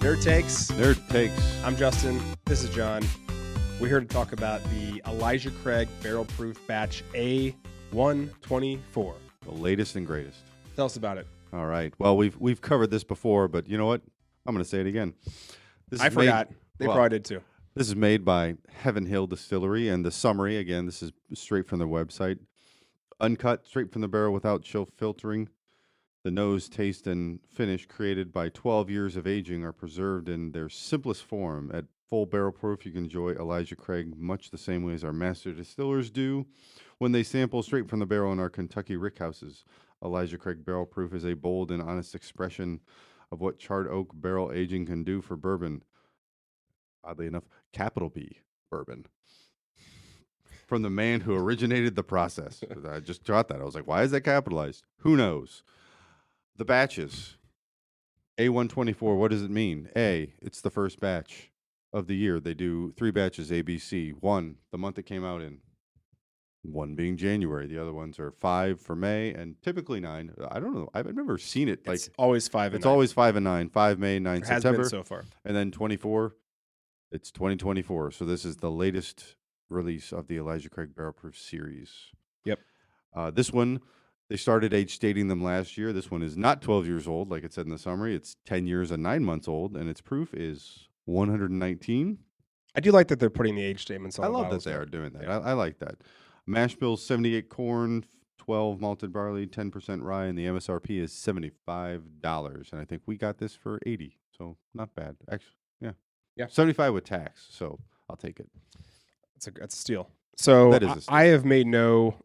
Nerd Takes. Nerd Takes. I'm Justin. This is John. We're here to talk about the Elijah Craig Barrel Proof Batch A124. The latest and greatest. Tell us about it. All right. Well, we've covered this before, but you know what? I'm going to say it again. I forgot. They probably did too. This is made by Heaven Hill Distillery, and the summary, again, this is straight from their website. Uncut, straight from the barrel without chill filtering. The nose, taste, and finish created by 12 years of aging are preserved in their simplest form. At full barrel proof, you can enjoy Elijah Craig much the same way as our master distillers do when they sample straight from the barrel in our Kentucky rickhouses. Elijah Craig Barrel Proof is a bold and honest expression of what charred oak barrel aging can do for bourbon. Oddly enough, capital B, bourbon. From the man who originated the process. I just got that. I was like, why is that capitalized? Who knows? The batches. A124, what does it mean? A, it's the first batch of the year. They do 3 batches, ABC. 1, the month it came out in. 1 being January. The other ones are 5 for May and typically 9. I don't know. I've never seen it. It's always 5 and 9. It's always 5 and 9. 5 May, 9 It September. has been so far. And then 24, it's 2024. So this is the latest release of the Elijah Craig Barrel Proof series. Yep. This one, they started age dating them last year. This one is not 12 years old, like it said in the summary. It's 10 years and 9 months old, and its proof is 119. I do like that they're putting the age statements on. I love that they are doing that. Yeah. I like that. Mash bills, 78 corn, 12 malted barley, 10% rye, and the MSRP is $75. And I think we got this for 80, so not bad. Actually, yeah. 75 with tax, so I'll take it. That's a steal. So That is a steal. I have made no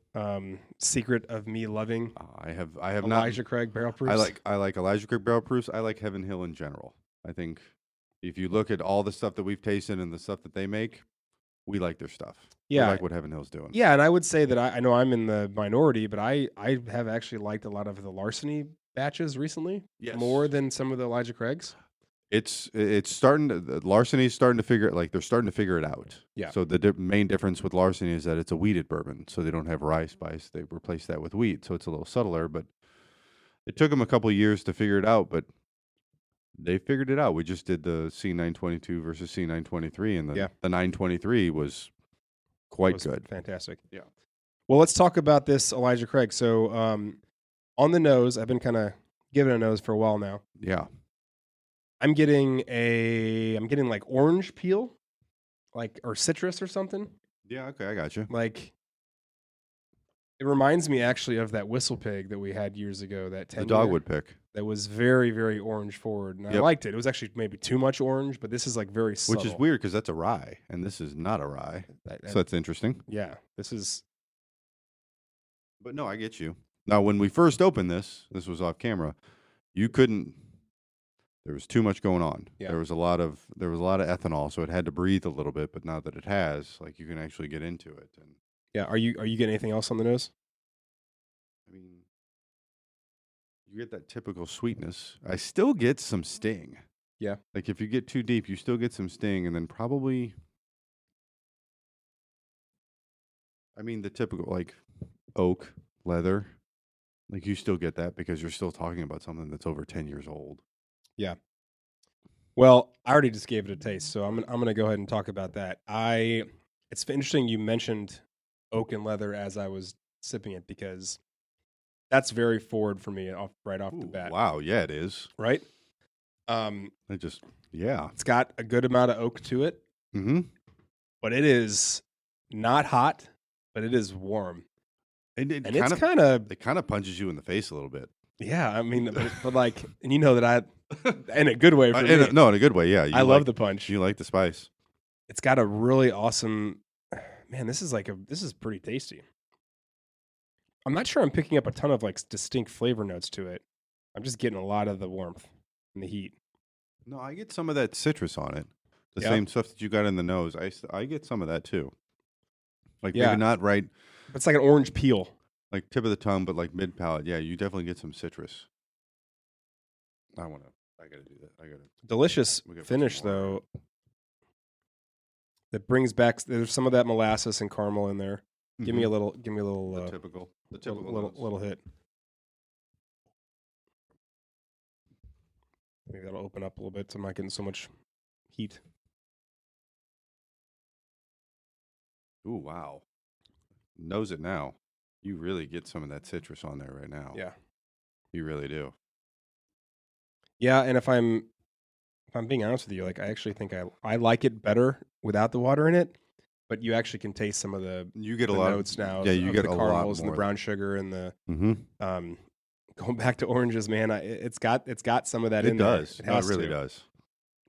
secret of me loving I have not. Elijah Craig Barrel Proofs. I like Elijah Craig Barrel Proofs. I like Heaven Hill in general. I think if you look at all the stuff that we've tasted and the stuff that they make, we like their stuff. Yeah. We like what Heaven Hill's doing. Yeah, and I would say that I know I'm in the minority, but I have actually liked a lot of the Larceny batches recently. Yes. More than some of the Elijah Craigs. It's starting to, Larceny's starting to figure they're starting to figure it out. Yeah. So the main difference with Larceny is that it's a wheated bourbon, so they don't have rye spice. They replace that with wheat, so it's a little subtler. But it took them a couple of years to figure it out, but they figured it out. We just did the C922 versus C923, and the 923 was quite good. Fantastic. Yeah. Well, let's talk about this Elijah Craig. So on the nose, I've been kind of giving a nose for a while now. Yeah. I'm getting like orange peel, or citrus or something. Yeah, okay, I got you. Like, it reminds me actually of that whistle pig that we had years ago. The dogwood pick. That was very, very orange forward, and I liked it. It was actually maybe too much orange, but this is like very subtle. Which is weird because that's a rye, and this is not a rye. So that's interesting. Yeah, this is. But no, I get you. Now, when we first opened this was off camera. You couldn't. There was too much going on. Yeah. There was a lot of ethanol, so it had to breathe a little bit. But now that it has, you can actually get into it. And yeah, are you getting anything else on the nose? I mean, you get that typical sweetness. I still get some sting. Yeah. Like if you get too deep, you still get some sting, and then probably. I mean, the typical oak, leather. You still get that because you're still talking about something that's over 10 years old. Yeah. Well, I already just gave it a taste, so I'm gonna go ahead and talk about that. It's interesting you mentioned oak and leather as I was sipping it because that's very forward for me right off the bat. Wow, yeah, it is. Right? It's got a good amount of oak to it. Mm-hmm. But it is not hot, but it is warm. And it's kind of it kind of punches you in the face a little bit. Yeah, I mean, but and you know that I, in a good way for me. In a good way, yeah. I love the punch. You like the spice. It's got a really awesome, man. This is pretty tasty. I'm not sure I'm picking up a ton of distinct flavor notes to it. I'm just getting a lot of the warmth and the heat. No, I get some of that citrus on it. The same stuff that you got in the nose. I get some of that too. Maybe not right. It's like an orange peel. Tip of the tongue, but mid palate. Yeah, you definitely get some citrus. I gotta do that. Delicious finish though. That brings back. There's some of that molasses and caramel in there. Mm-hmm. Give me a little. The typical little hit. Maybe that'll open up a little bit so I'm not getting so much heat. Ooh, wow. Knows it now. You really get some of that citrus on there right now. Yeah. You really do. Yeah, and if I'm being honest with you, like I actually think I like it better without the water in it, but you actually can taste some of the You get a the lot notes now. Yeah, of, you of get the a lot caramels and more the of brown sugar and the Mm-hmm. going back to oranges, man. It's got some of that It in there. does. It No, it has really to. does.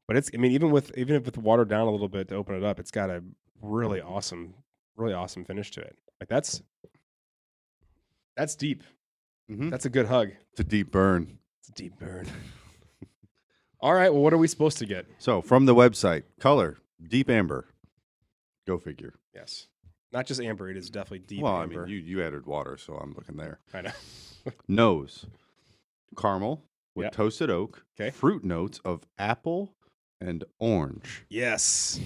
But it's, I mean, even if it's watered down a little bit to open it up, it's got a really awesome finish to it. Like that's deep. Mm-hmm. That's a good hug. It's a deep burn. It's a deep burn. All right. Well, what are we supposed to get? So from the website, color, deep amber. Go figure. Yes. Not just amber. It is definitely deep Well, amber. I mean, you added water, so I'm looking there. I know. Nose, caramel with Yep. toasted oak, Okay. fruit notes of apple and orange. Yes.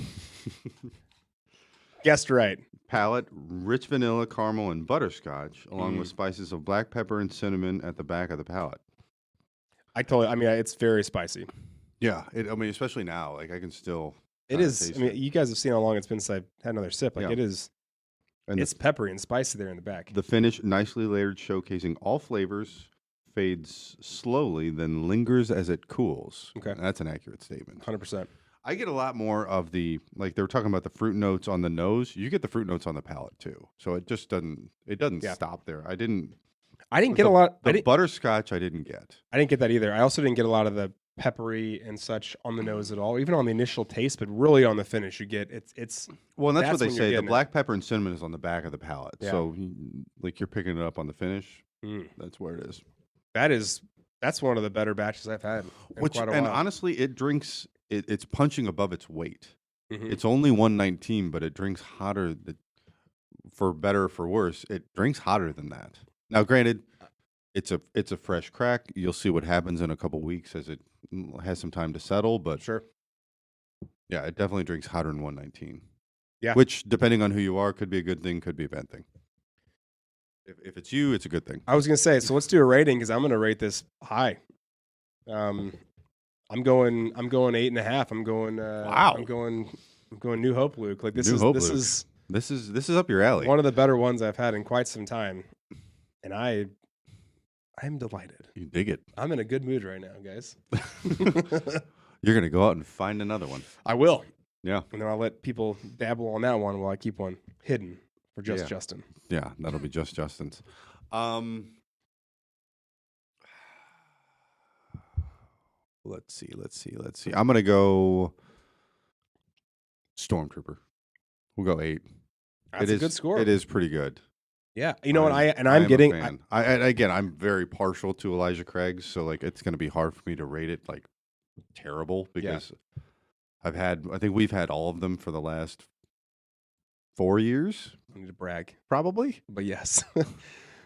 Guessed right. Palate, rich vanilla, caramel, and butterscotch, along with spices of black pepper and cinnamon at the back of the palate. I mean, it's very spicy. Yeah, I mean, especially now, like I can still. It is. I mean, you guys have seen how long it's been since I've had another sip. Like Yeah. it is. And It's peppery and spicy there in the back. the finish, nicely layered, showcasing all flavors, fades slowly, then lingers as it cools. Okay. That's an accurate statement. 100%. I get a lot more of the, like they were talking about the fruit notes on the nose. You get the fruit notes on the palate too. So it just doesn't Yeah. stop there. I didn't get a lot. The butterscotch I didn't get. I didn't get that either. I also didn't get a lot of the peppery and such on the nose at all, even on the initial taste, but really on the finish, you get it's. Well, and that's what That's they when you're say. The getting it. black pepper and cinnamon is on the back of the palate. Yeah. So like you're picking it up on the finish. Mm. That's where it is. That's one of the better batches I've had in quite a while. And honestly, it drinks. It's punching above its weight. Mhm. It's only 119, but it drinks hotter. For better or for worse, it drinks hotter than that. Now, granted, it's a fresh crack. You'll see what happens in a couple weeks as it has some time to settle. But Sure. yeah, it definitely drinks hotter than 119. Yeah. Which, depending on who you are, could be a good thing, could be a bad thing. If it's you, it's a good thing. I was gonna say, so let's do a rating because I'm gonna rate this high. I'm going 8.5. I'm going. Wow. I'm going New Hope, Luke. Like this New is Hope, this Luke. is This is up your alley. one of the better ones I've had in quite some time, and I'm delighted. You dig it. I'm in a good mood right now, guys. You're gonna go out and find another one. I will. Yeah. And then I'll let people dabble on that one while I keep one hidden for just Yeah. Justin. Yeah, that'll be just Justin's. Let's see. I'm gonna go Stormtrooper. We'll go 8. That's a good score. It is pretty good. Yeah. You know what? I I'm am a getting. fan. Again, I'm very partial to Elijah Craig's, so like it's gonna be hard for me to rate it like terrible because I think we've had all of them for the last 4 years, I need to brag, probably. but yes.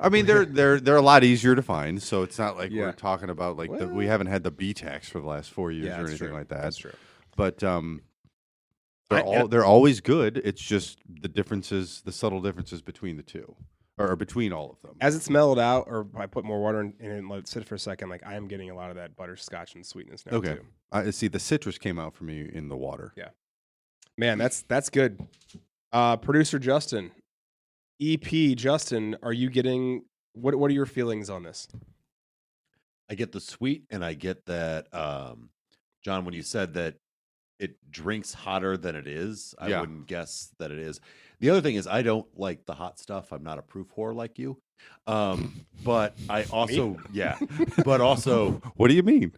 I mean, they're a lot easier to find, so it's not like Yeah. we're talking about like we Well- haven't had the B tax for the last 4 years or that's anything true. like that. That's true. But I- they're always good. It's just the subtle differences between the two, or between all of them. As it's mellowed out, or I put more water in it and let it sit for a second, like I am getting a lot of that butterscotch and sweetness now Okay. too. I see the citrus came out for me in the water. Yeah. Man, that's good. Producer Justin, EP Justin, are you getting what are your feelings on this? I get the sweet, and I get that, John, when you said that it drinks hotter than it is, I Yeah. wouldn't guess that it is. The other thing is I don't like the hot stuff. I'm not a proof whore like you. But I also, but also, What do you mean?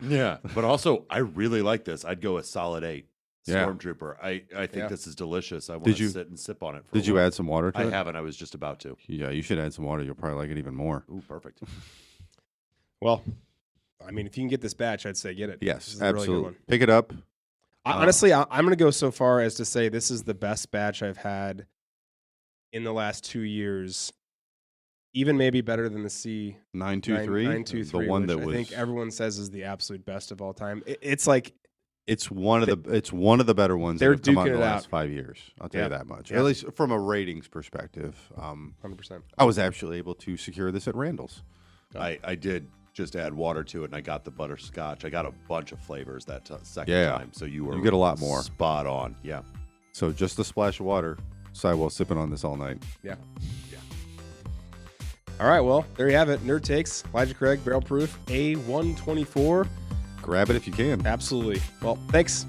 but also, I really like this. I'd go a solid 8. Yeah. Stormtrooper. I think Yeah. this is delicious. I want Did to you- sit and sip on it. For Did a you while. add some water to I it? haven't. I was just about to. Yeah, you should add some water. You'll probably like it even more. Ooh, perfect. Well, I mean, if you can get this batch, I'd say get it. This Yes, is a really good absolutely. one. Pick it up. Honestly, I'm going to go so far as to say this is the best batch I've had in the last 2 years. Even maybe better than the C 923. 923, The one which that I was. think everyone says is the absolute best of all time. It's like It's one of the better ones that They're have come out in duking the it last out. 5 years. I'll tell Yeah. you that much. Yeah. At least from a ratings perspective. 100%. I was actually able to secure this at Randall's. I did just add water to it, and I got the butterscotch. I got a bunch of flavors that second Yeah. time. So you get a lot more. spot on. Yeah. So just a splash of water. Sidewell sipping on this all night. Yeah. All right, well, there you have it. Nerd Takes, Elijah Craig, Barrel Proof, A124. Grab it if you can. Absolutely. Well, thanks.